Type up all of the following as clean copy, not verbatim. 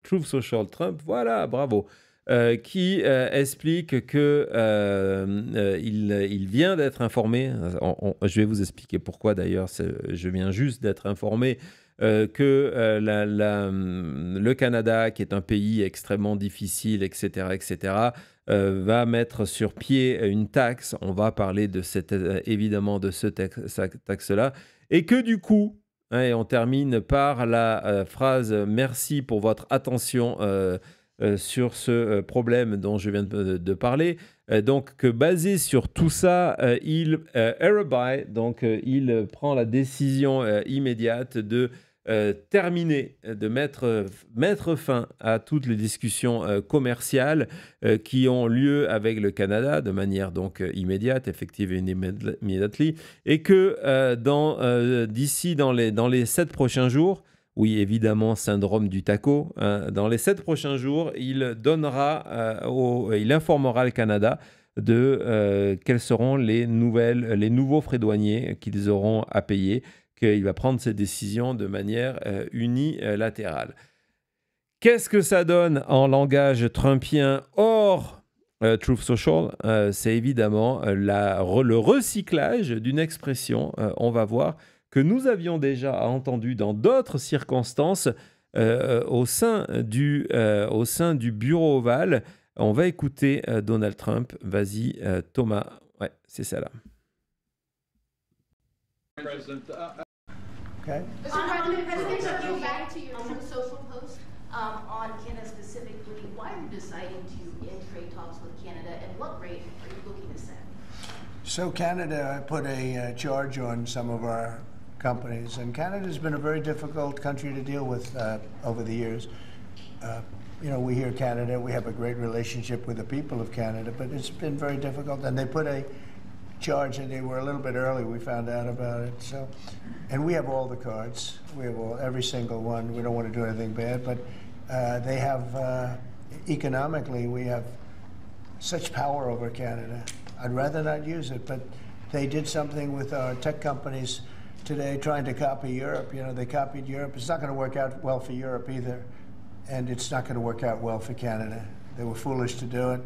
Truth Social Trump, voilà, bravo, qui explique que il vient d'être informé. Je vais vous expliquer pourquoi d'ailleurs. Je viens juste d'être informé que le Canada, qui est un pays extrêmement difficile, etc., etc., va mettre sur pied une taxe. On va parler de évidemment de cette taxe-là, et que du coup, hein, et on termine par la phrase « Merci pour votre attention sur ce problème dont je viens de parler ». Donc, que basé sur tout ça, Araby, donc il prend la décision immédiate de terminer, de mettre fin à toutes les discussions commerciales qui ont lieu avec le Canada de manière donc immédiate, effective immediately, et que d'ici dans les 7 prochains jours, oui, évidemment, syndrome du taco, dans les 7 prochains jours, il informera le Canada de quels seront les nouveaux frais douaniers qu'ils auront à payer, qu'il va prendre ses décisions de manière unilatérale. Qu'est-ce que ça donne en langage trumpien hors Truth Social? C'est évidemment le recyclage d'une expression, on va voir, que nous avions déjà entendu dans d'autres circonstances au sein du bureau ovale. On va écouter Donald Trump. Vas-y, Thomas. Ouais, c'est ça là. Okay. Mr. President, to go back to your Truth Social post on Canada specifically, why are you deciding to end trade talks with Canada, and what rate are you looking to set? So Canada put a charge on some of our companies, and Canada's been a very difficult country to deal with over the years. We hear Canada, we have a great relationship with the people of Canada, but it's been very difficult, and they put a charge, and they were a little bit early, we found out about it. So, and we have all the cards. We have every single one. We don't want to do anything bad, but they have, economically, we have such power over Canada. I'd rather not use it, but they did something with our tech companies today trying to copy Europe. They copied Europe. It's not going to work out well for Europe either, and it's not going to work out well for Canada. They were foolish to do it.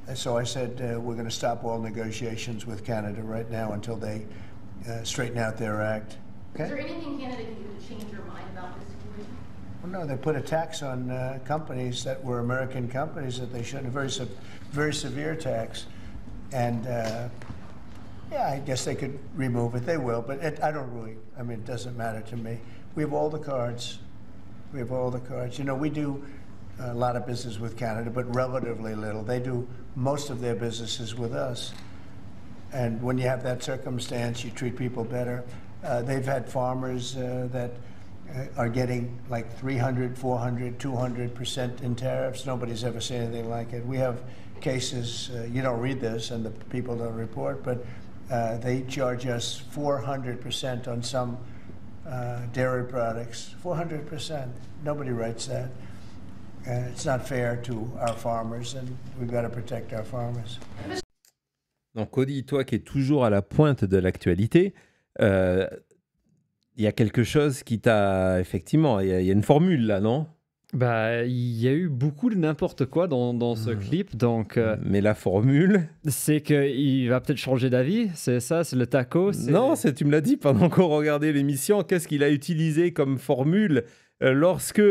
And so I said, we're going to stop all negotiations with Canada right now until they straighten out their act. Okay? Is there anything Canada can do to change your mind about this situation? Well, no, they put a tax on companies that were American companies that they shouldn't, a very severe tax. And I guess they could remove it. They will, but it doesn't matter to me. We have all the cards. We do a lot of business with Canada, but relatively little. They do most of their businesses with us. And when you have that circumstance, you treat people better. They've had farmers that are getting like 300, 400, 200% in tariffs. Nobody's ever seen anything like it. We have cases, you don't read this and the people don't report, but they charge us 400% on some dairy products. 400%. Nobody writes that. It's not fair to our farmers, and we've got to protect our farmers. Donc, Cody, toi qui es toujours à la pointe de l'actualité, il y a quelque chose qui t'a... Effectivement, il y a une formule là, non? Il y a eu beaucoup de n'importe quoi dans ce clip, donc... Mais la formule... C'est qu'il va peut-être changer d'avis, c'est ça, c'est le taco? Non, tu me l'as dit pendant qu'on regardait l'émission. Qu'est-ce qu'il a utilisé comme formule lorsque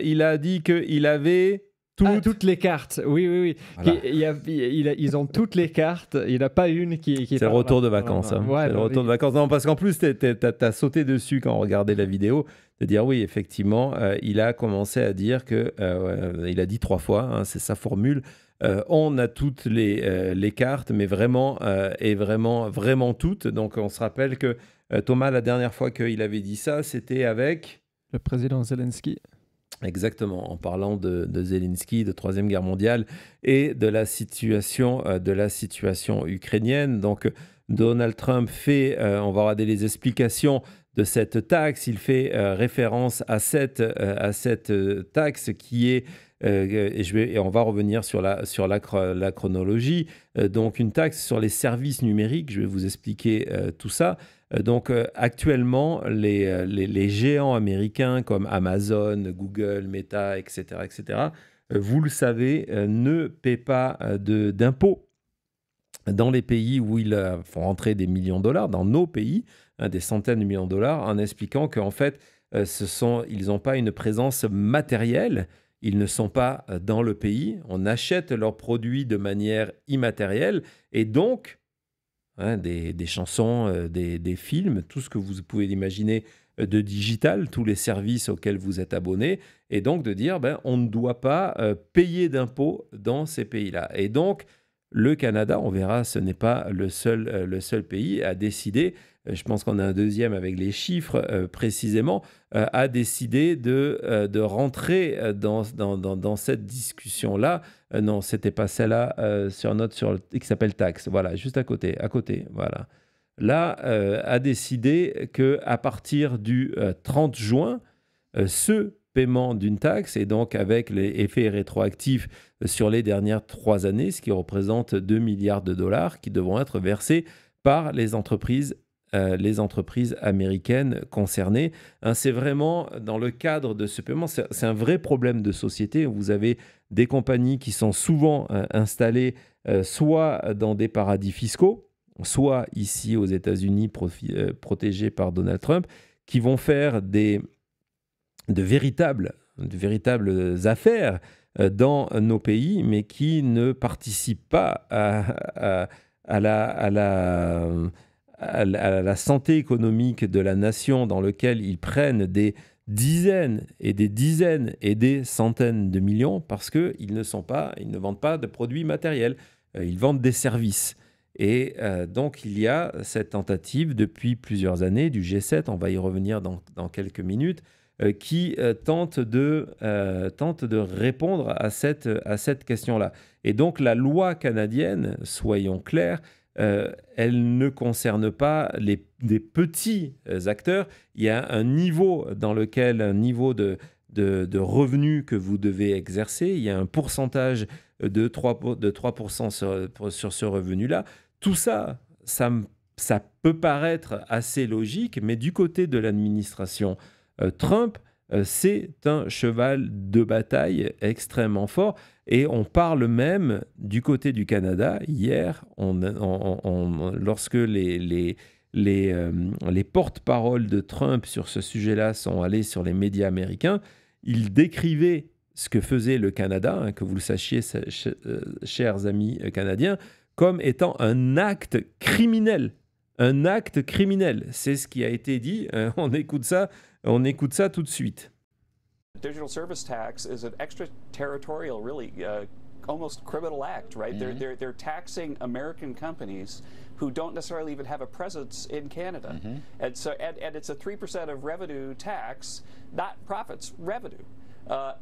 il a dit qu'il avait toutes les cartes. Oui. Voilà. Ils ont toutes les cartes. Il n'y en a pas une qui c'est le retour de vacances. Ouais, c'est le retour de vacances. Non, parce qu'en plus, t'as sauté dessus quand on regardait la vidéo, de dire oui, effectivement, il a commencé à dire que, il a dit 3 fois, hein, c'est sa formule, on a toutes les cartes, mais vraiment, et vraiment toutes. Donc, on se rappelle que Thomas, la dernière fois qu'il avait dit ça, c'était avec... Le président Zelensky. Exactement, en parlant de Zelensky, de Troisième Guerre mondiale et de la situation ukrainienne. Donc, Donald Trump on va regarder les explications de cette taxe. Il fait référence à cette taxe qui est, et on va revenir sur la chronologie. Donc, une taxe sur les services numériques. Je vais vous expliquer tout ça. Actuellement, les géants américains comme Amazon, Google, Meta, etc., vous le savez, ne paient pas d'impôts dans les pays où ils font rentrer des millions de dollars, dans nos pays, des centaines de millions de dollars, en expliquant qu'en fait, ils n'ont pas une présence matérielle, ils ne sont pas dans le pays, on achète leurs produits de manière immatérielle, et donc, des chansons, des films, tout ce que vous pouvez imaginer de digital, tous les services auxquels vous êtes abonné, et donc de dire, on ne doit pas payer d'impôts dans ces pays-là. Et donc, le Canada, on verra, ce n'est pas le seul pays à décider, je pense qu'on a un deuxième avec les chiffres précisément, a décidé de rentrer dans cette discussion-là. Non, ce n'était pas celle-là qui s'appelle taxe. Voilà, juste à côté, voilà. Là, a décidé qu'à partir du 30 juin, ce paiement d'une taxe, et donc avec les effets rétroactifs sur les dernières 3 années, ce qui représente 2 milliards de dollars qui devront être versés par les entreprises américaines concernées. C'est vraiment dans le cadre de ce paiement, c'est un vrai problème de société. Vous avez des compagnies qui sont souvent installées soit dans des paradis fiscaux, soit ici aux États-Unis protégées par Donald Trump, qui vont faire de véritables affaires dans nos pays, mais qui ne participent pas à la santé économique de la nation, dans lequel ils prennent des dizaines et des centaines de millions, parce qu'ils ne vendent pas de produits matériels, ils vendent des services. Et donc il y a cette tentative depuis plusieurs années du G7, on va y revenir dans quelques minutes, qui tente de répondre à cette question-là. Et donc la loi canadienne, soyons clairs, elle ne concerne pas des petits acteurs. Il y a un niveau de revenus que vous devez exercer. Il y a un pourcentage de 3% sur ce revenu-là. Tout ça, ça peut paraître assez logique, mais du côté de l'administration Trump, c'est un cheval de bataille extrêmement fort. Et on parle même du côté du Canada. Hier, lorsque les porte-paroles de Trump sur ce sujet-là sont allés sur les médias américains, ils décrivaient ce que faisait le Canada, que vous le sachiez, chers amis canadiens, comme étant un acte criminel. Un acte criminel. C'est ce qui a été dit. On écoute ça tout de suite. Digital service tax is an extraterritorial, really almost criminal act, right? Mm-hmm. They're taxing American companies who don't necessarily even have a presence in Canada, mm-hmm. and so and it's a 3% of revenue tax, not profits, revenue.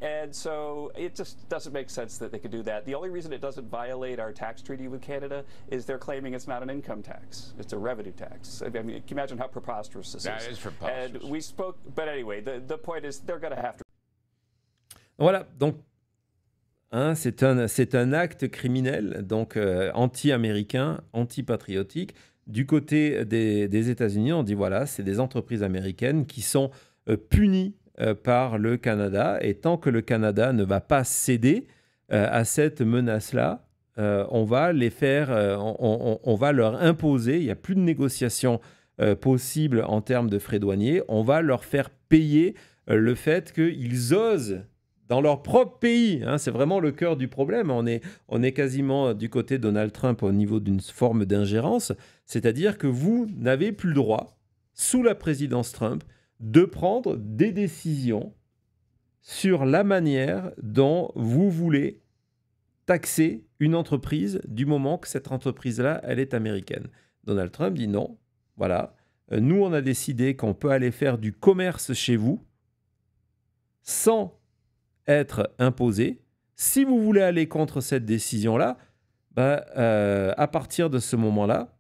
And so it just doesn't make sense that they could do that. The only reason it doesn't violate our tax treaty with Canada is they're claiming it's not an income tax. It's a revenue tax. I mean, can you imagine how preposterous this is? That is preposterous. And we spoke, but anyway, the point is they're going to have to. Voilà, donc c'est un acte criminel, donc anti-américain, anti-patriotique. Du côté des États-Unis, on dit voilà, c'est des entreprises américaines qui sont punies par le Canada, et tant que le Canada ne va pas céder à cette menace-là, on va on va leur imposer, il n'y a plus de négociation possible en termes de frais douaniers, on va leur faire payer le fait qu'ils osent dans leur propre pays, c'est vraiment le cœur du problème. On est quasiment du côté de Donald Trump au niveau d'une forme d'ingérence, c'est-à-dire que vous n'avez plus le droit, sous la présidence Trump, de prendre des décisions sur la manière dont vous voulez taxer une entreprise du moment que cette entreprise-là, elle est américaine. Donald Trump dit non, voilà, nous on a décidé qu'on peut aller faire du commerce chez vous sans être imposé. Si vous voulez aller contre cette décision-là, à partir de ce moment-là,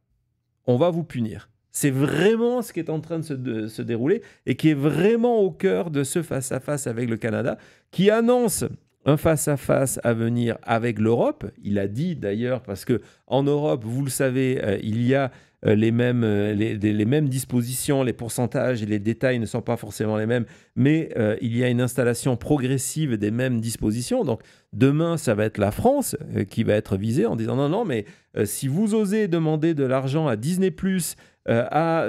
on va vous punir. C'est vraiment ce qui est en train de se dérouler et qui est vraiment au cœur de ce face-à-face avec le Canada, qui annonce un face-à-face à venir avec l'Europe. Il a dit d'ailleurs, parce qu'en Europe, vous le savez, il y a les mêmes dispositions, les pourcentages et les détails ne sont pas forcément les mêmes, mais il y a une installation progressive des mêmes dispositions. Donc demain, ça va être la France qui va être visée en disant non, mais si vous osez demander de l'argent à Disney+, à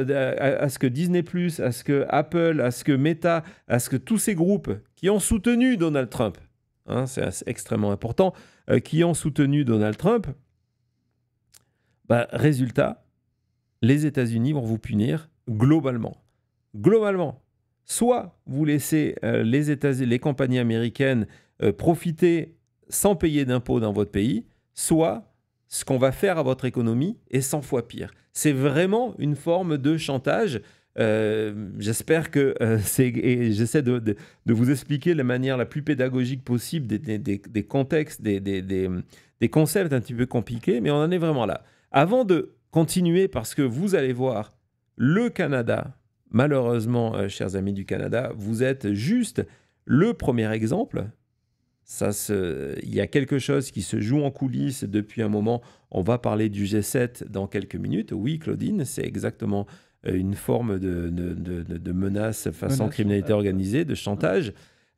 ce que Disney+, à ce que Apple, à ce que Meta, à ce que tous ces groupes qui ont soutenu Donald Trump, c'est extrêmement important, qui ont soutenu Donald Trump, résultat, les États-Unis vont vous punir globalement. Globalement, soit vous laissez les compagnies américaines profiter sans payer d'impôts dans votre pays, soit ce qu'on va faire à votre économie est 100 fois pire. C'est vraiment une forme de chantage. J'espère que j'essaie de vous expliquer de la manière la plus pédagogique possible des contextes, des concepts un petit peu compliqués, mais on en est vraiment là. Avant de continuer, parce que vous allez voir, le Canada, malheureusement, chers amis du Canada, vous êtes juste le premier exemple. Il y a quelque chose qui se joue en coulisses depuis un moment. On va parler du G7 dans quelques minutes. Oui, Claudine, c'est exactement une forme de menace façon criminalité organisée, de chantage.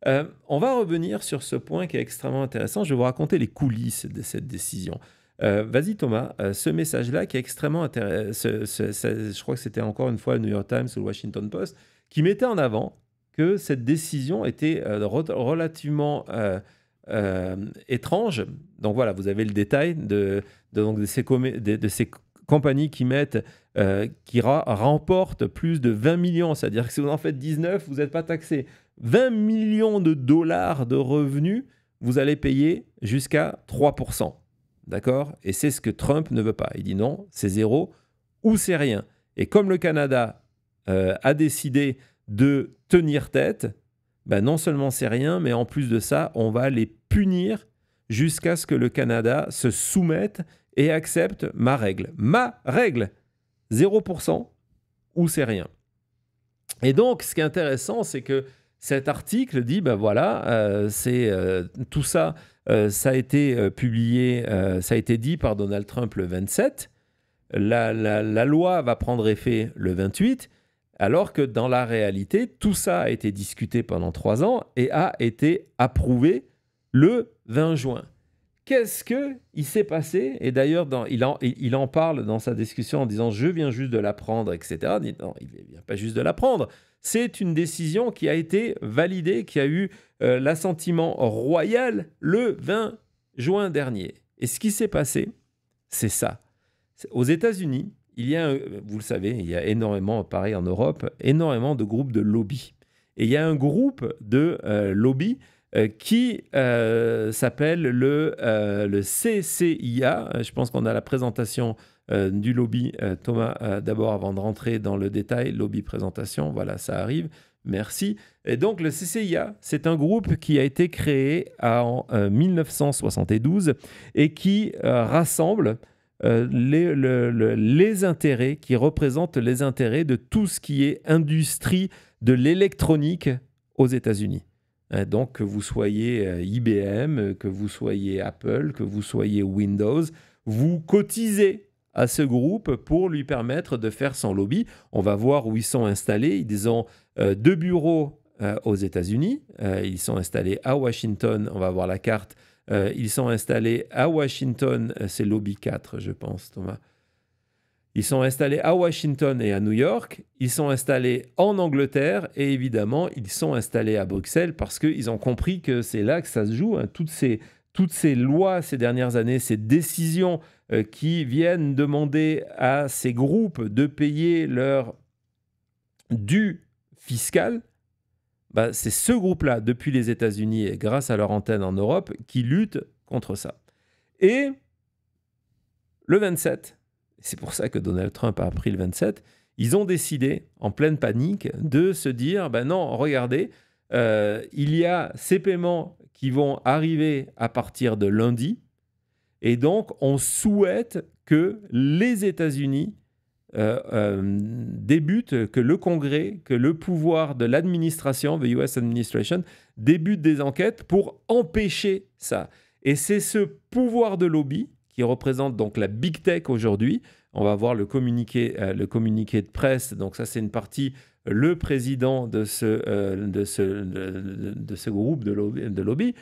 On va revenir sur ce point qui est extrêmement intéressant. Je vais vous raconter les coulisses de cette décision. Vas-y Thomas, ce message-là qui est extrêmement intéressant, je crois que c'était encore une fois le New York Times ou le Washington Post, qui mettait en avant que cette décision était relativement étrange. Donc voilà, vous avez le détail de ces compagnies qui remportent plus de 20 millions, c'est-à-dire que si vous en faites 19, vous n'êtes pas taxé. 20 millions de dollars de revenus, vous allez payer jusqu'à 3%. D'accord ? Et c'est ce que Trump ne veut pas. Il dit non, c'est zéro ou c'est rien. Et comme le Canada a décidé de tenir tête, non seulement c'est rien, mais en plus de ça, on va les punir jusqu'à ce que le Canada se soumette et accepte ma règle. Ma règle, 0% ou c'est rien. Et donc, ce qui est intéressant, c'est que cet article dit, tout ça, ça a été publié, ça a été dit par Donald Trump le 27. La loi va prendre effet le 28, alors que dans la réalité, tout ça a été discuté pendant 3 ans et a été approuvé le 20 juin. Qu'est-ce qu'il s'est passé ? Et d'ailleurs, il en parle dans sa discussion en disant « je viens juste de l'apprendre », etc. Non, il ne vient pas juste de l'apprendre. C'est une décision qui a été validée, qui a eu l'assentiment royal le 20 juin dernier. Et ce qui s'est passé, c'est ça. Aux États-Unis, il y a, vous le savez, il y a énormément, pareil en Europe, énormément de groupes de lobby. Et il y a un groupe de lobby qui s'appelle le CCIA. Je pense qu'on a la présentation du lobby. Thomas, d'abord, avant de rentrer dans le détail, lobby présentation, voilà, ça arrive. Merci. Et donc, le CCIA, c'est un groupe qui a été créé en 1972 et qui rassemble les intérêts, qui représentent les intérêts de tout ce qui est industrie de l'électronique aux États-Unis. Donc, que vous soyez IBM, que vous soyez Apple, que vous soyez Windows, vous cotisez à ce groupe pour lui permettre de faire son lobby. On va voir où ils sont installés. Ils ont 2 bureaux aux États-Unis. Ils sont installés à Washington. On va voir la carte. Ils sont installés à Washington. C'est lobby 4, je pense, Thomas. Ils sont installés à Washington et à New York. Ils sont installés en Angleterre. Et évidemment, ils sont installés à Bruxelles parce qu'ils ont compris que c'est là que ça se joue. Toutes ces lois ces dernières années, ces décisions qui viennent demander à ces groupes de payer leur dû fiscal, c'est ce groupe-là, depuis les États-Unis et grâce à leur antenne en Europe, qui lutte contre ça. Et le 27, c'est pour ça que Donald Trump a pris le 27, ils ont décidé, en pleine panique, de se dire, non, regardez, il y a ces paiements qui vont arriver à partir de lundi, et donc on souhaite que les États-Unis débute, que le Congrès, que le pouvoir de l'administration, the US Administration, débute des enquêtes pour empêcher ça. Et c'est ce pouvoir de lobby qui représente donc la Big Tech aujourd'hui. On va voir le communiqué de presse. Donc ça, c'est une partie, le président de ce groupe de lobby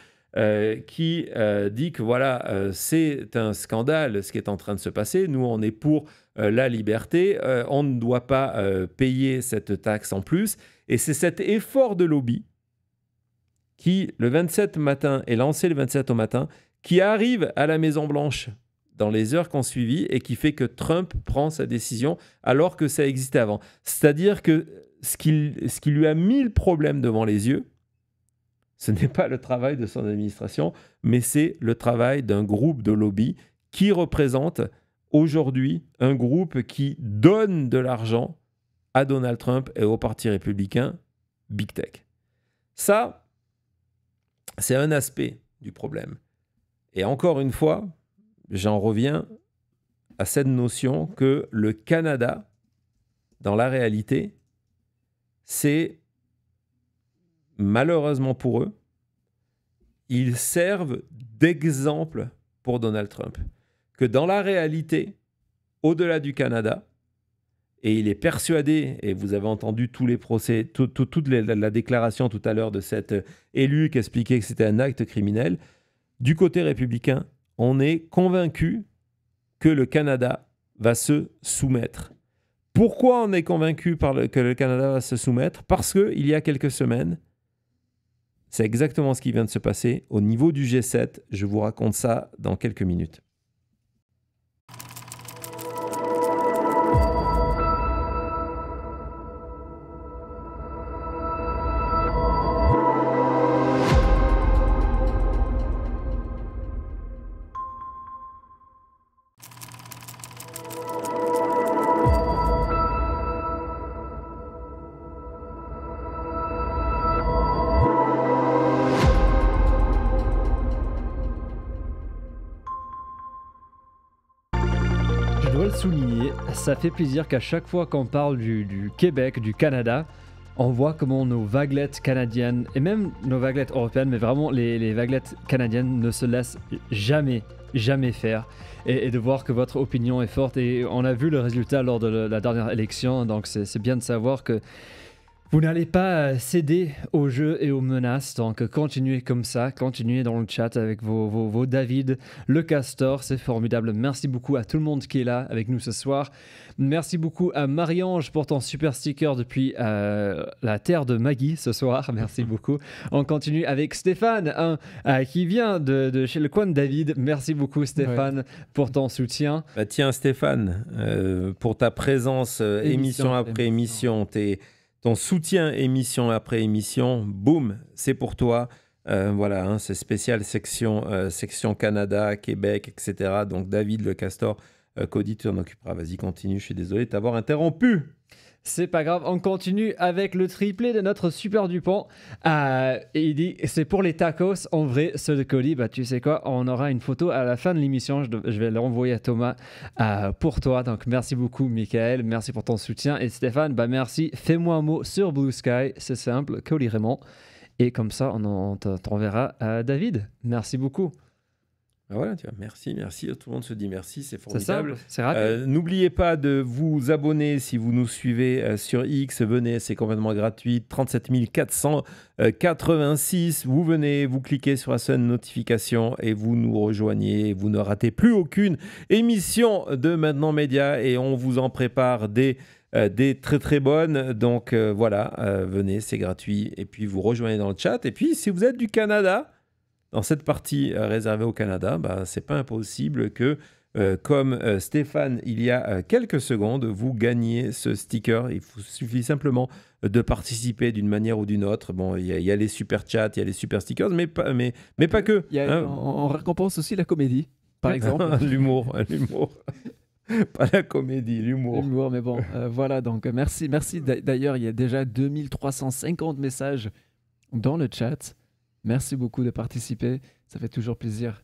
qui dit que voilà, c'est un scandale ce qui est en train de se passer. Nous, on est pour la liberté. On ne doit pas payer cette taxe en plus. Et c'est cet effort de lobby qui, le 27 matin, est lancé le 27 au matin, qui arrive à la Maison-Blanche dans les heures qui ont suivi et qui fait que Trump prend sa décision alors que ça existait avant. C'est-à-dire que ce qui lui a mis le problème devant les yeux, ce n'est pas le travail de son administration, mais c'est le travail d'un groupe de lobby qui représente aujourd'hui un groupe qui donne de l'argent à Donald Trump et au Parti républicain, Big Tech. Ça, c'est un aspect du problème. Et encore une fois, j'en reviens à cette notion que le Canada, dans la réalité, c'est malheureusement pour eux, ils servent d'exemple pour Donald Trump. Que dans la réalité, au-delà du Canada, et il est persuadé, et vous avez entendu tous les procès, toute la déclaration tout à l'heure de cet élu qui expliquait que c'était un acte criminel, du côté républicain, on est convaincu que le Canada va se soumettre. Pourquoi on est convaincu que le Canada va se soumettre? Parce qu'il y a quelques semaines, c'est exactement ce qui vient de se passer au niveau du G7. Je vous raconte ça dans quelques minutes. Souligner, ça fait plaisir qu'à chaque fois qu'on parle du Québec, du Canada, on voit comment nos vaguelettes canadiennes, et même nos vaguelettes européennes, mais vraiment les vaguelettes canadiennes ne se laissent jamais faire. Et de voir que votre opinion est forte. Et on a vu le résultat lors de la dernière élection, donc c'est bien de savoir que vous n'allez pas céder aux jeux et aux menaces, donc continuez comme ça, continuez dans le chat avec vos David, le Castor, c'est formidable. Merci beaucoup à tout le monde qui est là avec nous ce soir. Merci beaucoup à Marie-Ange pour ton super sticker depuis la terre de Maggie ce soir, merci beaucoup. On continue avec Stéphane qui vient de chez le coin de David. Merci beaucoup Stéphane pour ton soutien. Bah tiens Stéphane, pour ta présence émission après émission, ton soutien émission après émission, boum, c'est pour toi. Voilà, hein, c'est spécial section Canada, Québec, etc. Donc David Le Castor, Cody, tu t'en occuperas. Vas-y, continue, je suis désolé de t'avoir interrompu. C'est pas grave, on continue avec le triplé de notre Super Dupont. Et il dit, c'est pour les tacos, en vrai, ceux de Cody, bah tu sais quoi, on aura une photo à la fin de l'émission, je vais l'envoyer à Thomas pour toi. Donc merci beaucoup Michael, merci pour ton soutien. Et Stéphane, bah merci, fais-moi un mot sur Blue Sky, c'est simple, Cody Raymond. Et comme ça, on t'enverra à David. Merci beaucoup. Voilà, tu vois, merci, tout le monde se dit merci, c'est formidable. C'est rapide. N'oubliez pas de vous abonner si vous nous suivez sur X, venez, c'est complètement gratuit, 37 486, vous venez, vous cliquez sur la chaîne notification et vous nous rejoignez, vous ne ratez plus aucune émission de Maintenant Média et on vous en prépare des très très bonnes, donc voilà, venez, c'est gratuit et puis vous rejoignez dans le chat et puis si vous êtes du Canada, dans cette partie réservée au Canada, bah, c'est pas impossible que, comme Stéphane, il y a quelques secondes, vous gagniez ce sticker. Il suffit simplement de participer d'une manière ou d'une autre. Bon, il y a les super chats, il y a les super stickers, mais pas que. On récompense aussi la comédie, par exemple. L'humour. Pas la comédie, l'humour. L'humour, mais bon, voilà, donc merci. D'ailleurs, il y a déjà 2350 messages dans le chat. Merci beaucoup de participer, ça fait toujours plaisir.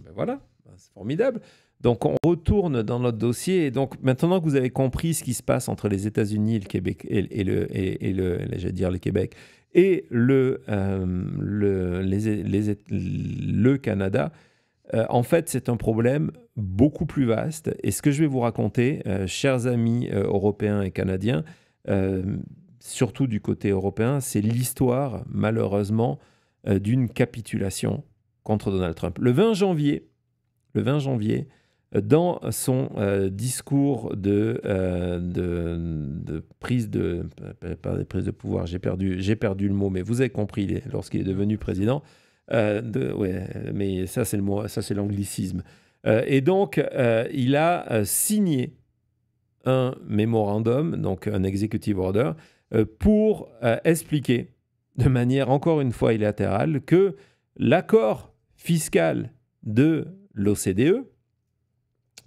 Ben voilà, C'est formidable. Donc, on retourne dans notre dossier. Et donc, maintenant que vous avez compris ce qui se passe entre les États-Unis et le Québec, j'allais dire le Québec, et le Canada, en fait, c'est un problème beaucoup plus vaste. Et ce que je vais vous raconter, chers amis européens et canadiens, surtout du côté européen, c'est l'histoire, malheureusement, d'une capitulation contre Donald Trump. Le 20 janvier, dans son discours de prise de... pas de prise de pouvoir, j'ai perdu le mot, mais vous avez compris, lorsqu'il est devenu président, mais ça c'est le mot, ça c'est l'anglicisme. Et donc, il a signé un mémorandum, donc un executive order, pour expliquer de manière encore une fois unilatérale que l'accord fiscal de l'OCDE,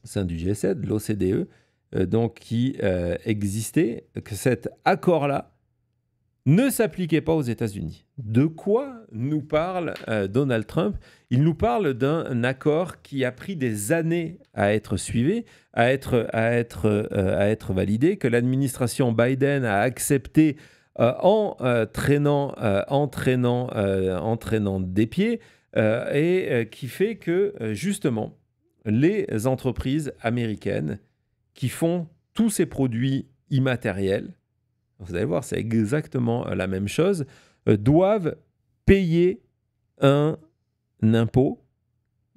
au sein du G7, l'OCDE, donc qui existait, que cet accord-là ne s'appliquait pas aux États-Unis. De quoi nous parle Donald Trump? Il nous parle d'un accord qui a pris des années à être suivi, à être validé, que l'administration Biden a accepté entraînant des pieds, et qui fait que, justement, les entreprises américaines qui font tous ces produits immatériels, vous allez voir, c'est exactement la même chose, doivent payer un impôt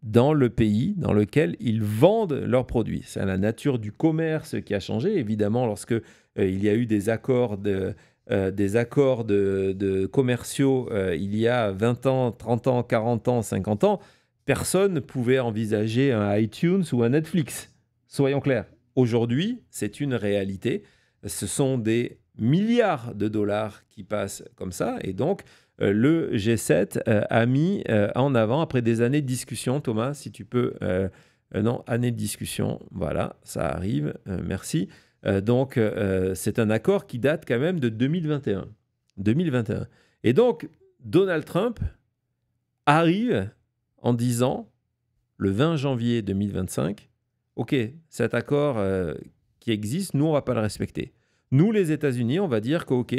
dans le pays dans lequel ils vendent leurs produits. C'est la nature du commerce qui a changé. Évidemment, lorsque il y a eu des accords de commerciaux il y a 20 ans, 30 ans, 40 ans, 50 ans, personne ne pouvait envisager un iTunes ou un Netflix. Soyons clairs. Aujourd'hui, c'est une réalité. Ce sont des milliards de dollars qui passent comme ça. Et donc, le G7 a mis en avant, après des années de discussion, Thomas, si tu peux... non, années de discussion. Voilà, ça arrive. Merci. Donc, c'est un accord qui date quand même de 2021. Et donc, Donald Trump arrive en disant, le 20 janvier 2025, OK, cet accord qui existe, nous, on ne va pas le respecter. Nous, les États-Unis, on va dire que, OK,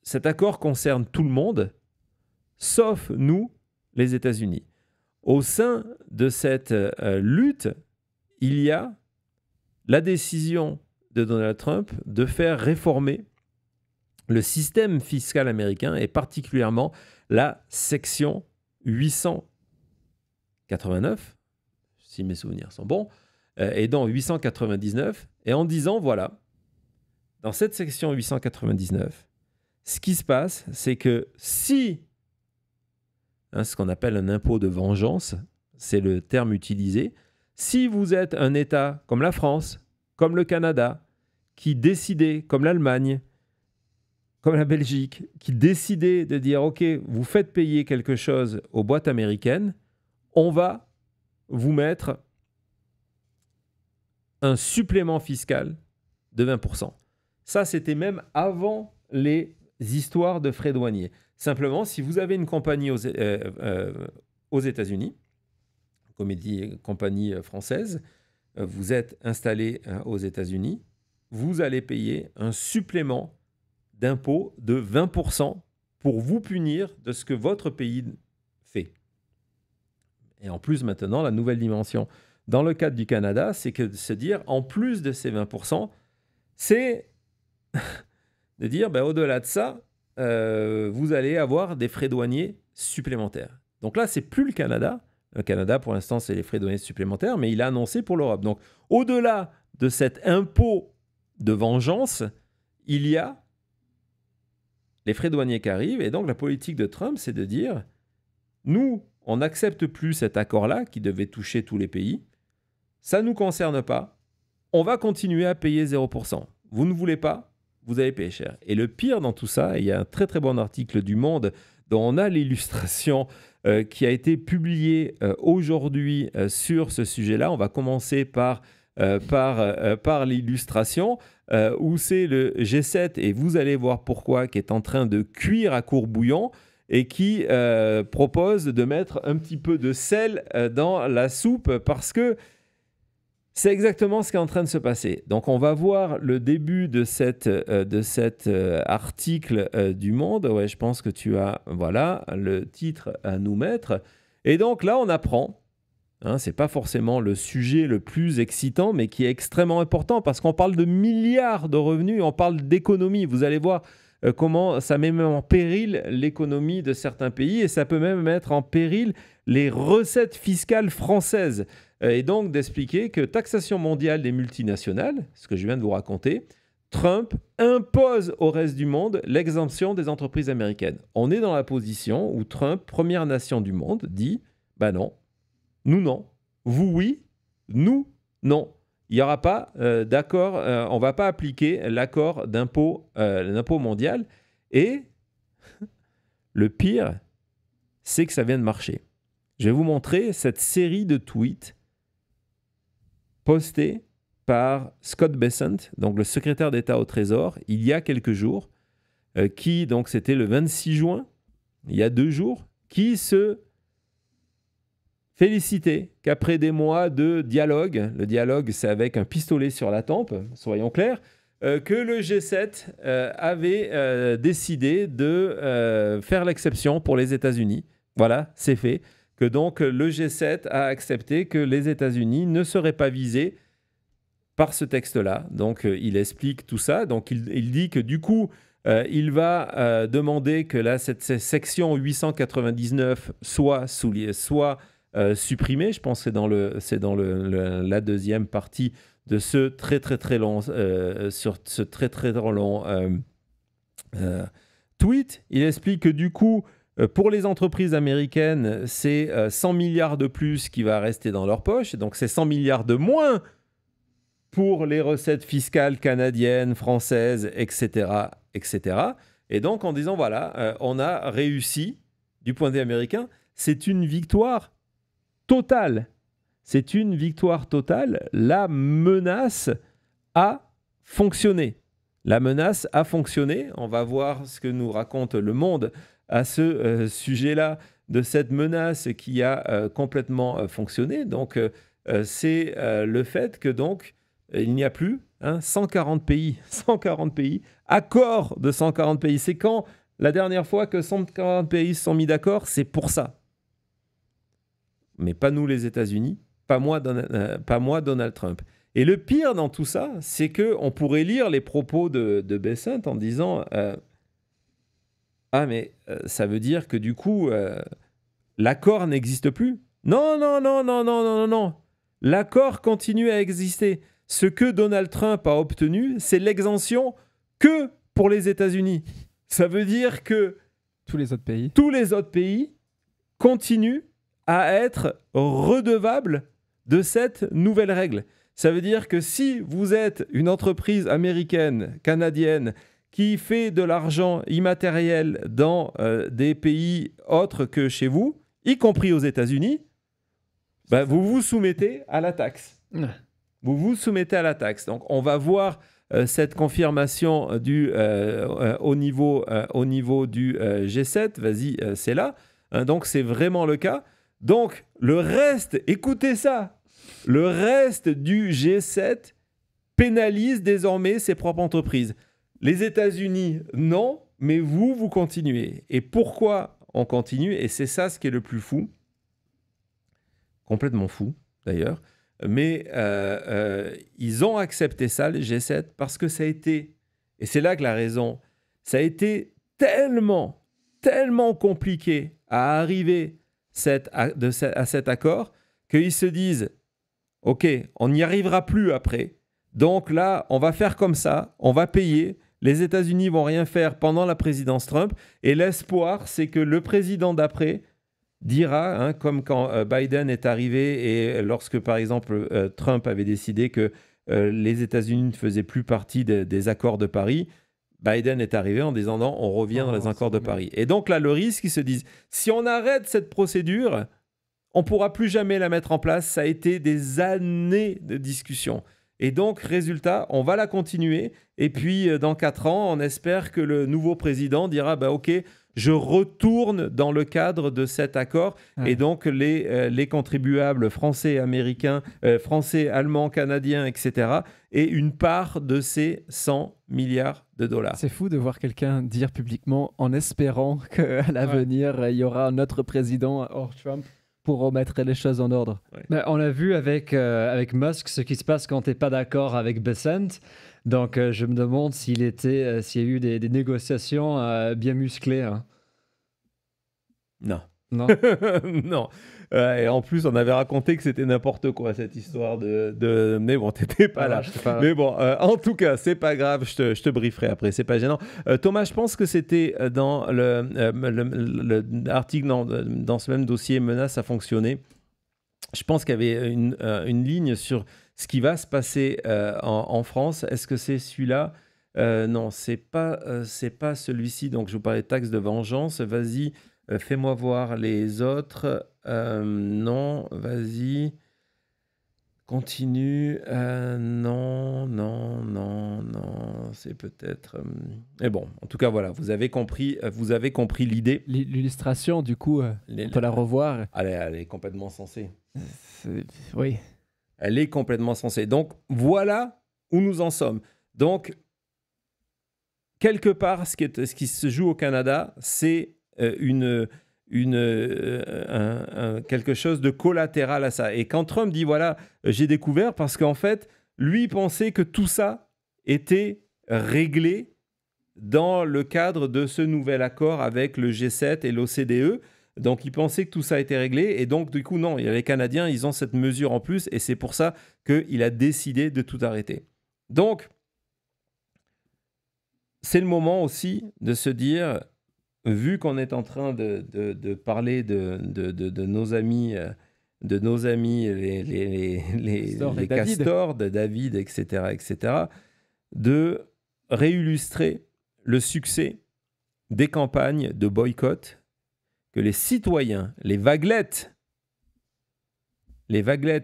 cet accord concerne tout le monde, sauf nous, les États-Unis. Au sein de cette lutte, il y a la décision de Donald Trump de faire réformer le système fiscal américain et particulièrement la section 889, si mes souvenirs sont bons, et dans 899, et en disant, voilà, dans cette section 899, ce qui se passe, c'est que si, ce qu'on appelle un impôt de vengeance, c'est le terme utilisé, si vous êtes un État comme la France, comme le Canada, qui décidait, comme l'Allemagne, comme la Belgique, qui décidait de dire, OK, vous faites payer quelque chose aux boîtes américaines, on va vous mettre un supplément fiscal de 20%. Ça, c'était même avant les histoires de frais douaniers. Simplement, si vous avez une compagnie aux États-Unis, compagnie française, vous êtes installé aux États-Unis, vous allez payer un supplément d'impôt de 20% pour vous punir de ce que votre pays fait. Et en plus, maintenant, la nouvelle dimension dans le cadre du Canada, c'est que de se dire, en plus de ces 20%, c'est de dire, au-delà de ça, vous allez avoir des frais douaniers supplémentaires. Donc là, c'est plus le Canada. Le Canada, pour l'instant, c'est les frais douaniers supplémentaires, mais il a annoncé pour l'Europe. Donc, au-delà de cet impôt de vengeance, il y a les frais douaniers qui arrivent. Et donc, la politique de Trump, c'est de dire, nous, on n'accepte plus cet accord-là qui devait toucher tous les pays. Ça ne nous concerne pas. On va continuer à payer 0%. Vous ne voulez pas, vous allez payer cher. Et le pire dans tout ça, il y a un très très bon article du Monde dont on a l'illustration qui a été publié aujourd'hui sur ce sujet-là. On va commencer par l'illustration où c'est le G7, et vous allez voir pourquoi, qui est en train de cuire à courbouillon. et qui propose de mettre un petit peu de sel dans la soupe parce que c'est exactement ce qui est en train de se passer. Donc, on va voir le début de cet article du Monde. Ouais, je pense que tu as, voilà, le titre à nous mettre. Et donc, là, on apprend. Ce n'est pas forcément le sujet le plus excitant, mais qui est extrêmement important parce qu'on parle de milliards de revenus, on parle d'économie. Vous allez voir comment ça met même en péril l'économie de certains pays et ça peut même mettre en péril les recettes fiscales françaises. Et donc d'expliquer que taxation mondiale des multinationales, ce que je viens de vous raconter, Trump impose au reste du monde l'exemption des entreprises américaines. On est dans la position où Trump, première nation du monde, dit « bah non, nous non, vous oui, nous non ». Il n'y aura pas d'accord, on ne va pas appliquer l'accord d'impôt mondial. Et le pire, c'est que ça vient de marcher. Je vais vous montrer cette série de tweets postés par Scott Bessent, donc le secrétaire d'État au Trésor, il y a quelques jours, qui, donc c'était le 26 juin, il y a 2 jours, qui se félicitait qu'après des mois de dialogue, le dialogue c'est avec un pistolet sur la tempe, soyons clairs, que le G7 avait décidé de faire l'exception pour les États-Unis. Voilà, c'est fait. Que donc le G7 a accepté que les États-Unis ne seraient pas visés par ce texte-là. Donc il explique tout ça. Donc il dit que du coup, il va demander que cette section 899 soit supprimée. Je pense que c'est dans la deuxième partie de ce très long tweet. Il explique que du coup, pour les entreprises américaines, c'est 100 milliards de plus qui va rester dans leur poche. Donc, c'est 100 milliards de moins pour les recettes fiscales canadiennes, françaises, etc., etc. Et donc, en disant, voilà, on a réussi, du point de vue américain, c'est une victoire totale. C'est une victoire totale. La menace a fonctionné. La menace a fonctionné. On va voir ce que nous raconte Le Monde à ce sujet-là, de cette menace qui a complètement fonctionné. Donc, c'est le fait que donc, il n'y a plus 140 pays, accord de 140 pays. C'est quand la dernière fois que 140 pays se sont mis d'accord, c'est pour ça. Mais pas nous les États-Unis, pas moi Donald Trump. Et le pire dans tout ça, c'est qu'on pourrait lire les propos de Bessent en disant ah, mais ça veut dire que du coup, l'accord n'existe plus. Non. L'accord continue à exister. Ce que Donald Trump a obtenu, c'est l'exemption que pour les États-Unis. Ça veut dire que tous les autres pays continuent à être redevables de cette nouvelle règle. Ça veut dire que si vous êtes une entreprise américaine, canadienne, qui fait de l'argent immatériel dans des pays autres que chez vous, y compris aux États-Unis, vous vous soumettez à la taxe. Vous vous soumettez à la taxe. Donc, on va voir cette confirmation au niveau du G7. Vas-y, c'est là. Donc, c'est vraiment le cas. Donc, le reste, écoutez ça, le reste du G7 pénalise désormais ses propres entreprises. Les États-Unis, non, mais vous continuez. Et pourquoi on continue? Et c'est ça ce qui est le plus fou, complètement fou d'ailleurs, mais ils ont accepté ça, les G7, parce que ça a été, et c'est là que la raison, ça a été tellement compliqué à arriver à cet accord qu'ils se disent, OK, on n'y arrivera plus après, donc là, on va faire comme ça, on va payer. Les États-Unis vont rien faire pendant la présidence Trump. Et l'espoir, c'est que le président d'après dira, comme quand Biden est arrivé et lorsque, par exemple, Trump avait décidé que les États-Unis ne faisaient plus partie des accords de Paris, Biden est arrivé en disant non, on revient dans les accords de Paris. Et donc là, le risque, ils se disent, si on arrête cette procédure, on ne pourra plus jamais la mettre en place. Ça a été des années de discussion. Et donc, résultat, on va la continuer. Et puis, dans 4 ans, on espère que le nouveau président dira, OK, je retourne dans le cadre de cet accord. Ouais. Et donc, les contribuables français, américains, français, allemands, canadiens, etc., et une part de ces 100 milliards de dollars. C'est fou de voir quelqu'un dire publiquement en espérant qu'à l'avenir, il y aura un autre président hors Trump pour remettre les choses en ordre. Ben, on a vu avec Musk ce qui se passe quand tu n'es pas d'accord avec Bessent. Donc, je me demande s'il y a eu des négociations bien musclées. Hein. Non. Non. Non. Et en plus, on avait raconté que c'était n'importe quoi, cette histoire de... Mais bon, t'étais pas là. Je sais pas. Mais bon, en tout cas, c'est pas grave, je te brieferai après, c'est pas gênant. Thomas, je pense que c'était dans l'article, dans ce même dossier, Menace à fonctionner. Je pense qu'il y avait une ligne sur ce qui va se passer en France. Est-ce que c'est celui-là? Non, c'est pas celui-ci. Donc, je vous parlais de taxe de vengeance. Vas-y, fais-moi voir les autres. Non, vas-y. Continue. Non. C'est peut-être... Mais bon, en tout cas, voilà. Vous avez compris l'idée. L'illustration, du coup, on peut la revoir. Elle est complètement sensée. Oui. Elle est complètement sensée. Donc, voilà où nous en sommes. Donc, quelque part, ce qui se joue au Canada, c'est quelque chose de collatéral à ça. Et quand Trump dit, voilà, j'ai découvert, parce qu'en fait, lui pensait que tout ça était réglé dans le cadre de ce nouvel accord avec le G7 et l'OCDE. Donc, il pensait que tout ça était réglé. Et donc, du coup, non, les Canadiens, ils ont cette mesure en plus. Et c'est pour ça qu'il a décidé de tout arrêter. Donc, c'est le moment aussi de se dire, vu qu'on est en train de parler de nos amis, les castors, de David, etc., de réillustrer le succès des campagnes de boycott que les citoyens, les vaguelettes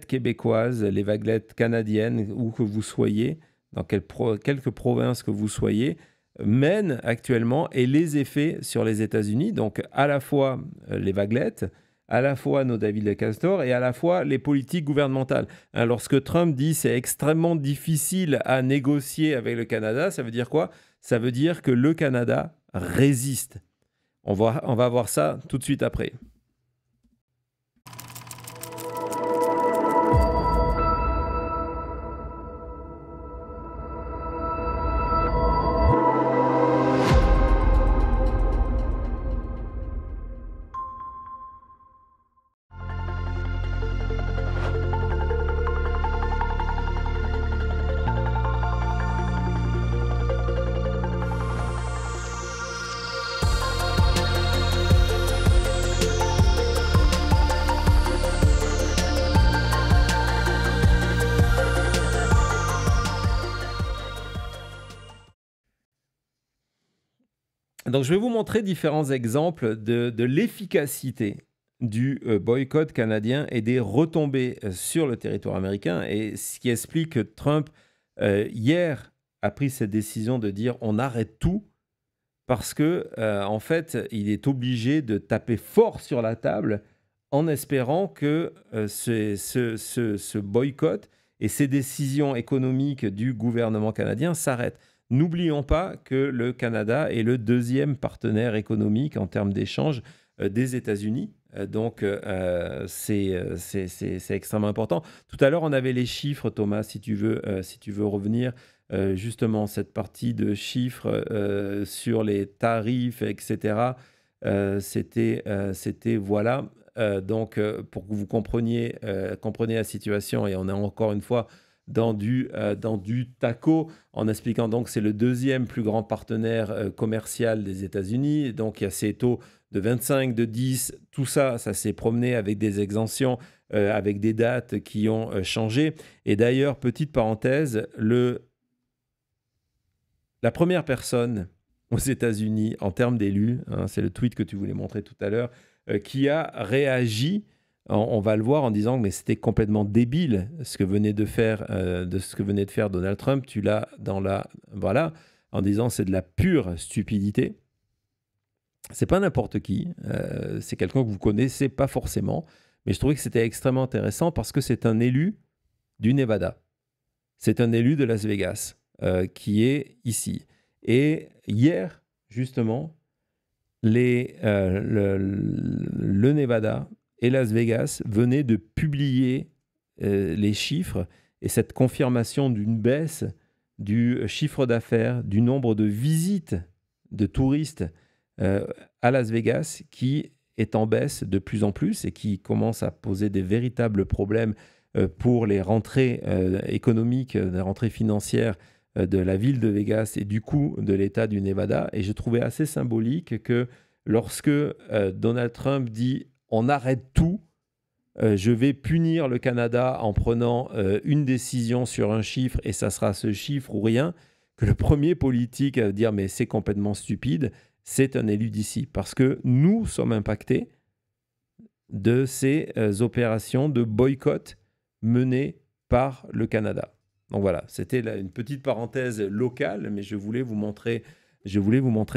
québécoises, les vaguelettes canadiennes, où que vous soyez, dans quelques provinces que vous soyez, mènent actuellement, et les effets sur les États-Unis, donc à la fois les vaguelettes, à la fois nos David et Castor, et à la fois les politiques gouvernementales. Hein, lorsque Trump dit c'est extrêmement difficile à négocier avec le Canada, ça veut dire quoi? Ça veut dire que le Canada résiste. On va voir ça tout de suite après. Donc, je vais vous montrer différents exemples de l'efficacité du boycott canadien et des retombées sur le territoire américain. Et ce qui explique que Trump, hier, a pris cette décision de dire on arrête tout parce que, en fait, il est obligé de taper fort sur la table en espérant que ce boycott et ces décisions économiques du gouvernement canadien s'arrêtent. N'oublions pas que le Canada est le deuxième partenaire économique en termes d'échange des États-Unis. Donc, c'est extrêmement important. Tout à l'heure, on avait les chiffres, Thomas, si tu veux revenir. Justement, cette partie de chiffres sur les tarifs, etc. C'était voilà. Donc, pour que vous compreniez la situation, et on est encore une fois dans du TACO, en expliquant donc que c'est le deuxième plus grand partenaire commercial des États-Unis. Donc, il y a ces taux de 25, de 10, tout ça s'est promené avec des exemptions, avec des dates qui ont changé. Et d'ailleurs, petite parenthèse, la première personne aux États-Unis en termes d'élus, hein, c'est le tweet que tu voulais montrer tout à l'heure, qui a réagi, on va le voir, en disant que c'était complètement débile ce que venait de faire Donald Trump. Tu l'as voilà, en disant c'est de la pure stupidité. C'est pas n'importe qui, c'est quelqu'un que vous connaissez pas forcément, mais je trouvais que c'était extrêmement intéressant parce que c'est un élu du Nevada. C'est un élu de Las Vegas qui est ici. Et hier, justement, le Nevada et Las Vegas venaient de publier les chiffres et cette confirmation d'une baisse du chiffre d'affaires, du nombre de visites de touristes à Las Vegas qui est en baisse de plus en plus et qui commence à poser des véritables problèmes pour les rentrées économiques, les rentrées financières de la ville de Vegas et du coup de l'État du Nevada. Et je trouvais assez symbolique que lorsque Donald Trump dit « on arrête tout », je vais punir le Canada en prenant une décision sur un chiffre et ça sera ce chiffre ou rien, que le premier politique à dire mais c'est complètement stupide, c'est un élu d'ici. Parce que nous sommes impactés de ces opérations de boycott menées par le Canada. Donc voilà, c'était une petite parenthèse locale, mais je voulais vous montrer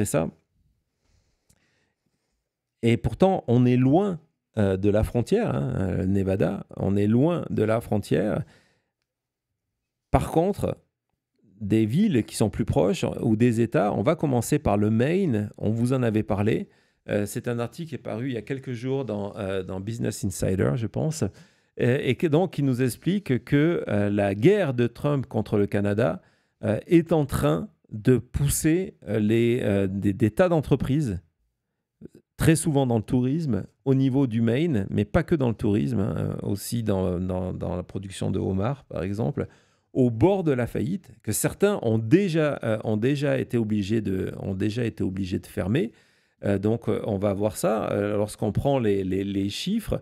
ça. Et pourtant, on est loin de la frontière, hein, Nevada, on est loin de la frontière. Par contre, des villes qui sont plus proches ou des États, on va commencer par le Maine, on vous en avait parlé. C'est un article qui est paru il y a quelques jours dans Business Insider, je pense, et qui nous explique que la guerre de Trump contre le Canada est en train de pousser des tas d'entreprises, très souvent dans le tourisme, au niveau du Maine, mais pas que dans le tourisme, hein, aussi dans la production de homards, par exemple, au bord de la faillite, que certains ont déjà été obligés de fermer. Donc, on va voir ça lorsqu'on prend les chiffres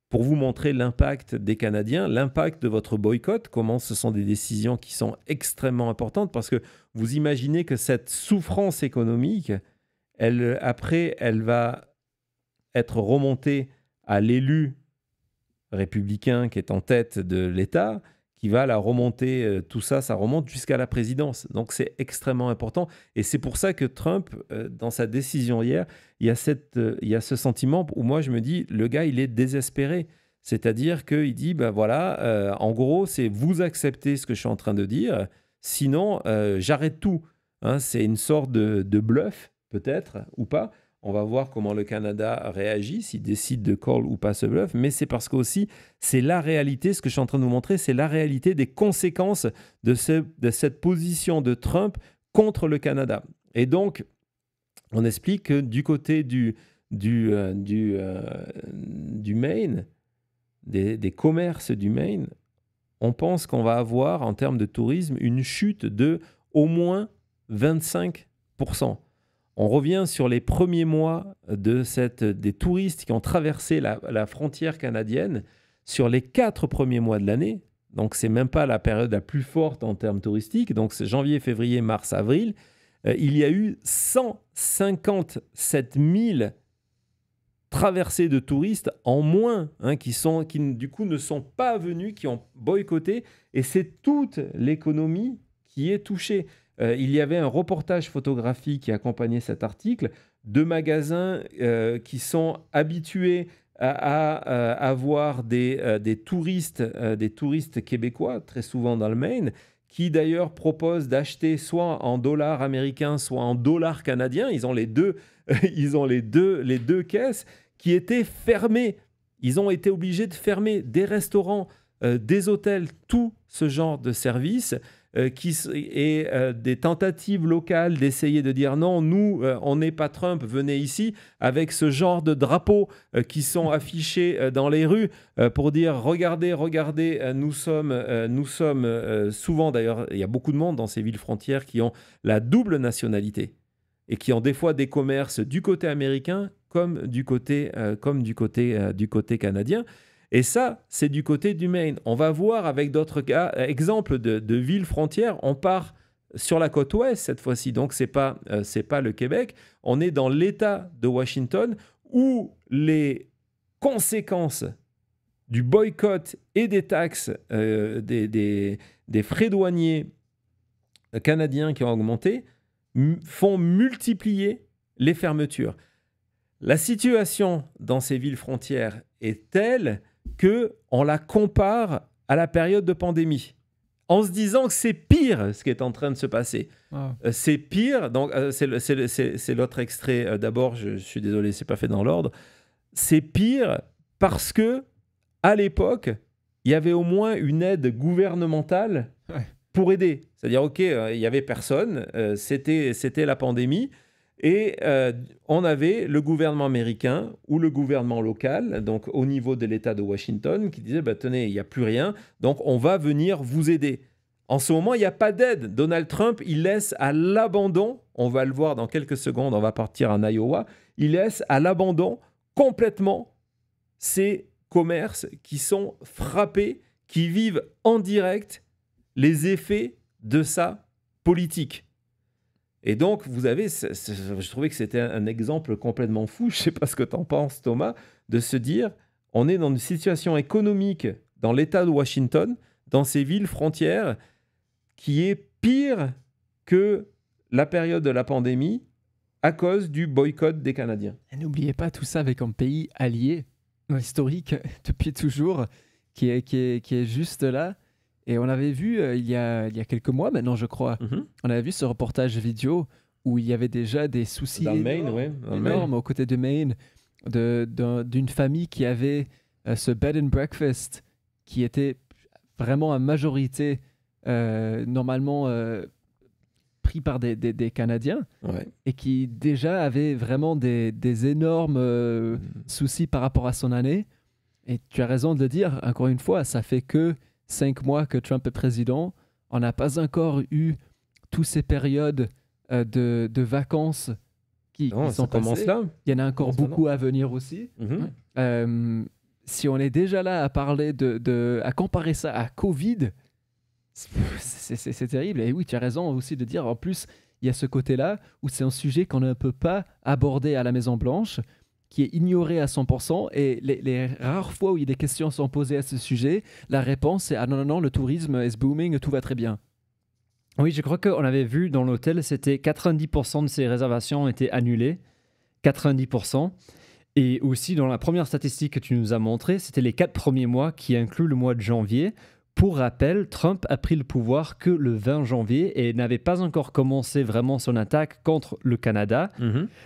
pour vous montrer l'impact des Canadiens, l'impact de votre boycott, comment ce sont des décisions qui sont extrêmement importantes, parce que vous imaginez que cette souffrance économique, après, elle va être remontée à l'élu républicain qui est en tête de l'État, qui va la remonter, tout ça, ça remonte jusqu'à la présidence. Donc c'est extrêmement important. Et c'est pour ça que Trump, dans sa décision hier, il y a ce sentiment où moi je me dis, le gars, il est désespéré. C'est-à-dire qu'il dit, ben voilà, en gros, c'est vous acceptez ce que je suis en train de dire, sinon j'arrête tout. Hein, c'est une sorte de bluff, peut-être, ou pas. On va voir comment le Canada réagit, s'il décide de call ou pas ce bluff, mais c'est parce qu'aussi, c'est la réalité, ce que je suis en train de vous montrer, c'est la réalité des conséquences de cette position de Trump contre le Canada. Et donc, on explique que du côté du Maine, des commerces du Maine, on pense qu'on va avoir, en termes de tourisme, une chute de au moins 25%. On revient sur les premiers mois des touristes qui ont traversé la frontière canadienne sur les 4 premiers mois de l'année. Donc, ce n'est même pas la période la plus forte en termes touristiques. Donc, c'est janvier, février, mars, avril. Il y a eu 157 000 traversées de touristes en moins, hein, qui du coup ne sont pas venus, qui ont boycotté. Et c'est toute l'économie qui est touchée. Il y avait un reportage photographique qui accompagnait cet article de magasins qui sont habitués à avoir des touristes québécois, très souvent dans le Maine, qui d'ailleurs proposent d'acheter soit en dollars américains, soit en dollars canadiens. Ils ont les deux caisses qui étaient fermées. Ils ont été obligés de fermer des restaurants, des hôtels, tout ce genre de services. Des tentatives locales d'essayer de dire non, nous, on n'est pas Trump, venez ici, avec ce genre de drapeaux qui sont affichés dans les rues pour dire regardez, nous sommes souvent, d'ailleurs, il y a beaucoup de monde dans ces villes frontières qui ont la double nationalité et qui ont des fois des commerces du côté américain comme du côté canadien. Et ça, c'est du côté du Maine. On va voir avec d'autres exemples de villes frontières. On part sur la côte ouest cette fois-ci. Donc, c'est pas le Québec. On est dans l'État de Washington où les conséquences du boycott et des taxes, des frais douaniers canadiens qui ont augmenté, font multiplier les fermetures. La situation dans ces villes frontières est telle qu'on la compare à la période de pandémie, en se disant que c'est pire ce qui est en train de se passer. Wow. C'est pire, donc c'est l'autre extrait. D'abord, je suis désolé, c'est pas fait dans l'ordre. C'est pire parce que à l'époque, il y avait au moins une aide gouvernementale pour aider. C'est-à-dire, OK, il y avait personne, c'était la pandémie, et on avait le gouvernement américain ou le gouvernement local, donc au niveau de l'État de Washington, qui disait, tenez, il n'y a plus rien, donc on va venir vous aider. En ce moment, il n'y a pas d'aide. Donald Trump, il laisse à l'abandon, on va le voir dans quelques secondes, on va partir en Iowa, il laisse à l'abandon complètement ces commerces qui sont frappés, qui vivent en direct les effets de sa politique. Et donc, vous avez, je trouvais que c'était un exemple complètement fou, je ne sais pas ce que tu en penses, Thomas, de se dire, on est dans une situation économique dans l'État de Washington, dans ces villes frontières, qui est pire que la période de la pandémie à cause du boycott des Canadiens. Et n'oubliez pas tout ça avec un pays allié, historique, depuis toujours, qui est juste là. Et on avait vu, il y a quelques mois maintenant, je crois, on avait vu ce reportage vidéo où il y avait déjà des soucis dans le Maine, énormes aux côtés de Maine, d'une famille qui avait ce bed and breakfast qui était vraiment en majorité normalement pris par des Canadiens et qui déjà avait vraiment des énormes soucis par rapport à son année. Et tu as raison de le dire, encore une fois, ça fait que 5 mois que Trump est président. On n'a pas encore eu toutes ces périodes de vacances qui sont passées. Là. Il y en a encore beaucoup à venir aussi. Si on est déjà là à parler à comparer ça à Covid, c'est terrible. Et oui, tu as raison aussi de dire, en plus, il y a ce côté-là où c'est un sujet qu'on ne peut pas aborder à la Maison-Blanche, qui est ignoré à 100%, et les rares fois où il y a des questions sont posées à ce sujet, la réponse c'est « Ah non, le tourisme est booming, tout va très bien ». Oui, je crois qu'on avait vu dans l'hôtel, c'était 90% de ces réservations ont été annulées, 90%. Et aussi, dans la première statistique que tu nous as montrée, c'était les 4 premiers mois qui incluent le mois de janvier. Pour rappel, Trump a pris le pouvoir que le 20 janvier et n'avait pas encore commencé vraiment son attaque contre le Canada.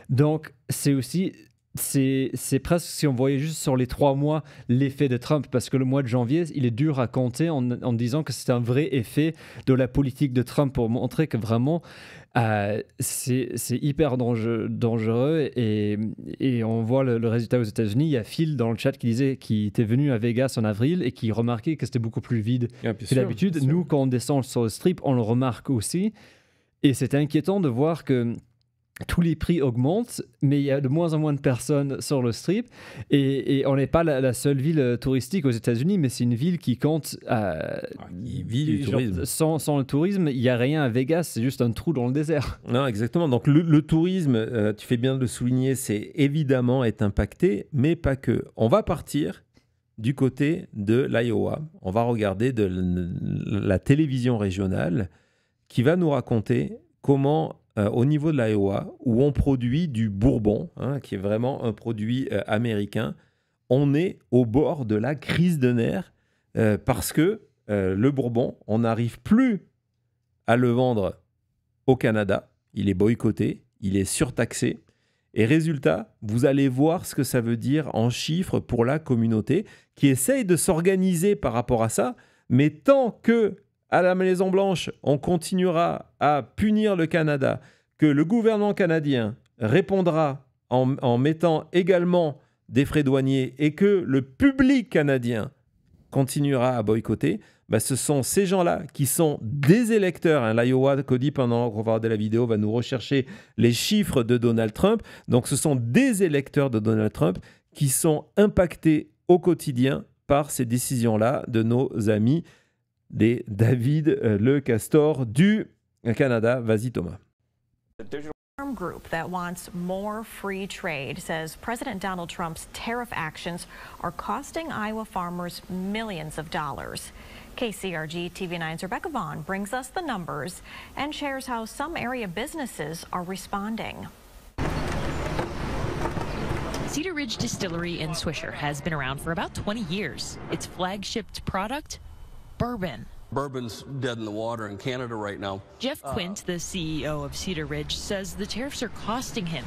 Donc, c'est aussi... C'est presque si on voyait juste sur les 3 mois l'effet de Trump, parce que le mois de janvier, il est dur à compter en disant que c'est un vrai effet de la politique de Trump pour montrer que vraiment c'est hyper dangereux et on voit le résultat aux États-Unis. Il y a Phil dans le chat qui disait qu'il était venu à Vegas en avril et qui remarquait que c'était beaucoup plus vide que d'habitude. Nous, quand on descend sur le strip, on le remarque aussi. Et c'est inquiétant de voir que tous les prix augmentent, mais il y a de moins en moins de personnes sur le strip. Et on n'est pas la seule ville touristique aux États-Unis, mais c'est une ville qui compte. Il vit du tourisme. Sans le tourisme, il n'y a rien à Vegas, c'est juste un trou dans le désert. Non, exactement. Donc le tourisme, tu fais bien de le souligner, c'est évidemment est impacté, mais pas que. On va partir du côté de l'Iowa. On va regarder de la télévision régionale qui va nous raconter comment. Au niveau de l'Iowa, où on produit du bourbon, qui est vraiment un produit américain, on est au bord de la crise de nerfs parce que le bourbon, on n'arrive plus à le vendre au Canada. Il est boycotté, il est surtaxé. Et résultat, vous allez voir ce que ça veut dire en chiffres pour la communauté qui essaye de s'organiser par rapport à ça, mais tant que à la Maison-Blanche, on continuera à punir le Canada, que le gouvernement canadien répondra en mettant également des frais douaniers et que le public canadien continuera à boycotter, ce sont ces gens-là qui sont des électeurs. L'Iowa, Cody, pendant qu'on va regarder la vidéo, va nous rechercher les chiffres de Donald Trump. Donc ce sont des électeurs de Donald Trump qui sont impactés au quotidien par ces décisions-là de nos amis des David Le Castor du Canada. Vas-y Thomas. Farm group that wants more free trade says President Donald Trump's tariff actions are costing Iowa farmers millions of dollars. KCRG TV9's Rebecca Vaughn brings us the numbers and shares how some area businesses are responding. Cedar Ridge Distillery in Swisher has been around for about 20 years. Its flagship product, bourbon. Bourbon's dead in the water in Canada right now. Jeff Quint, the CEO of Cedar Ridge, says the tariffs are costing him,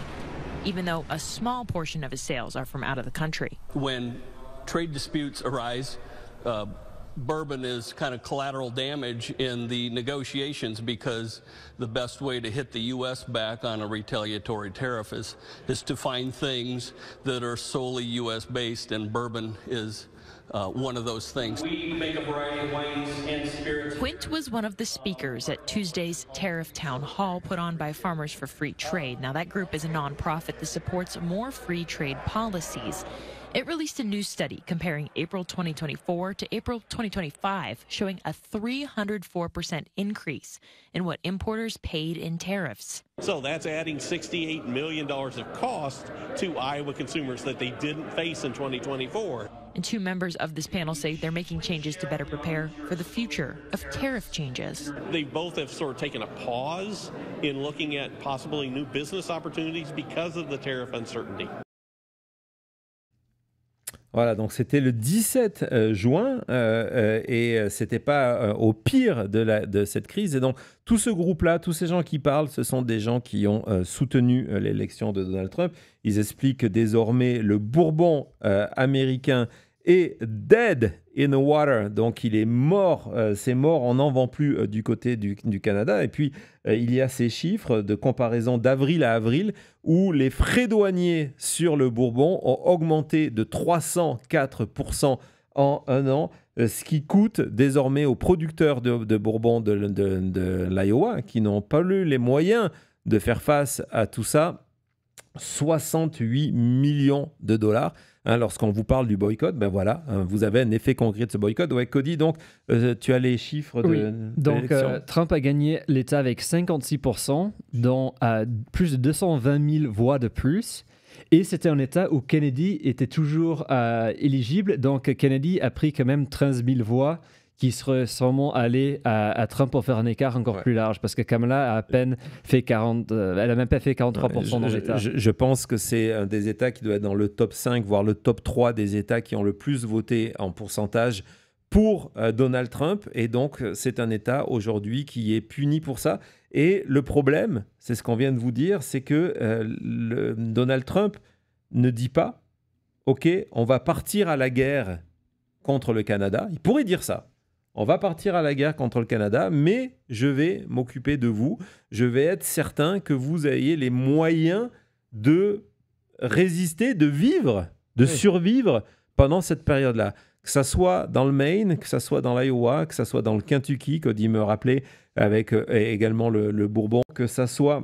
even though a small portion of his sales are from out of the country. When trade disputes arise, bourbon is kind of collateral damage in the negotiations, because the best way to hit the U.S. back on a retaliatory tariff is to find things that are solely U.S. based, and bourbon is one of those things. We make a variety of wines and spirits. Quint was one of the speakers at Tuesday's Tariff Town Hall put on by Farmers for Free Trade. Now, that group is a nonprofit that supports more free trade policies. It released a new study comparing April 2024 to April 2025, showing a 304% increase in what importers paid in tariffs. So that's adding $68 million of cost to Iowa consumers that they didn't face in 2024. And two members of this panel say they're making changes to better prepare for the future of tariff changes. They both have sort of taken a pause in looking at possibly new business opportunities because of the tariff uncertainty. Voilà, donc c'était le 17 juin et c'était pas au pire de cette crise. Et donc tout ce groupe-là, tous ces gens qui parlent, ce sont des gens qui ont soutenu l'élection de Donald Trump. Ils expliquent que désormais le bourbon américain est dead in the water, donc il est mort, c'est mort, on n'en vend plus du côté du Canada. Et puis il y a ces chiffres de comparaison d'avril à avril où les frais douaniers sur le bourbon ont augmenté de 304% en un an, ce qui coûte désormais aux producteurs de bourbon de l'Iowa, qui n'ont pas eu les moyens de faire face à tout ça, 68 millions de dollars. Hein, lorsqu'on vous parle du boycott, ben voilà, vous avez un effet concret de ce boycott. Ouais, Cody, donc, tu as les chiffres de donc, Trump a gagné l'État avec 56%, dont plus de 220 000 voix de plus. Et c'était un État où Kennedy était toujours éligible. Donc, Kennedy a pris quand même 13 000 voix qui seraient sûrement allées à Trump pour faire un écart encore plus large. Parce que Kamala a à peine fait 40... elle n'a même pas fait 43% dans l'État. Je pense que c'est un des États qui doit être dans le top 5, voire le top 3 des États qui ont le plus voté en pourcentage pour Donald Trump. Et donc, c'est un État aujourd'hui qui est puni pour ça. Et le problème, c'est ce qu'on vient de vous dire, c'est que Donald Trump ne dit pas « Ok, on va partir à la guerre contre le Canada ». Il pourrait dire ça. On va partir à la guerre contre le Canada, mais je vais m'occuper de vous. Je vais être certain que vous ayez les moyens de résister, de vivre, de survivre pendant cette période-là. Que ça soit dans le Maine, que ça soit dans l'Iowa, que ça soit dans le Kentucky, Cody me rappelait, avec également le Bourbon, que ça soit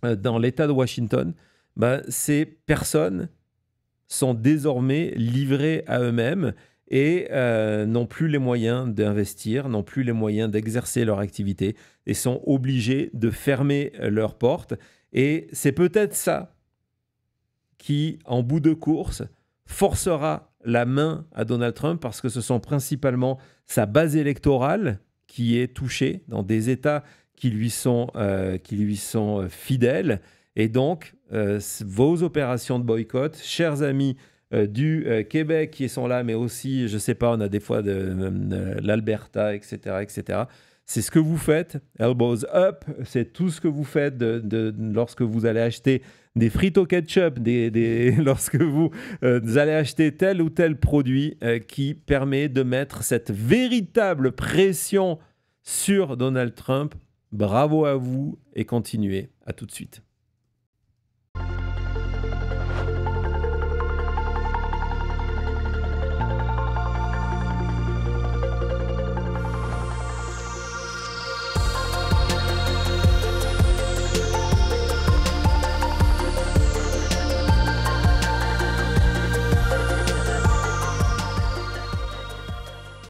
dans l'État de Washington, ben, ces personnes sont désormais livrées à eux-mêmes et n'ont plus les moyens d'investir, n'ont plus les moyens d'exercer leur activité et sont obligés de fermer leurs portes. Et c'est peut-être ça qui, en bout de course, forcera la main à Donald Trump, parce que ce sont principalement sa base électorale qui est touchée dans des États qui lui sont fidèles. Et donc, vos opérations de boycott, chers amis du Québec qui sont là, mais aussi, je ne sais pas, on a des fois de l'Alberta, etc., etc. C'est ce que vous faites, elbows up, c'est tout ce que vous faites lorsque vous allez acheter des frites au ketchup, lorsque vous allez acheter tel ou tel produit qui permet de mettre cette véritable pression sur Donald Trump. Bravo à vous et continuez. À tout de suite.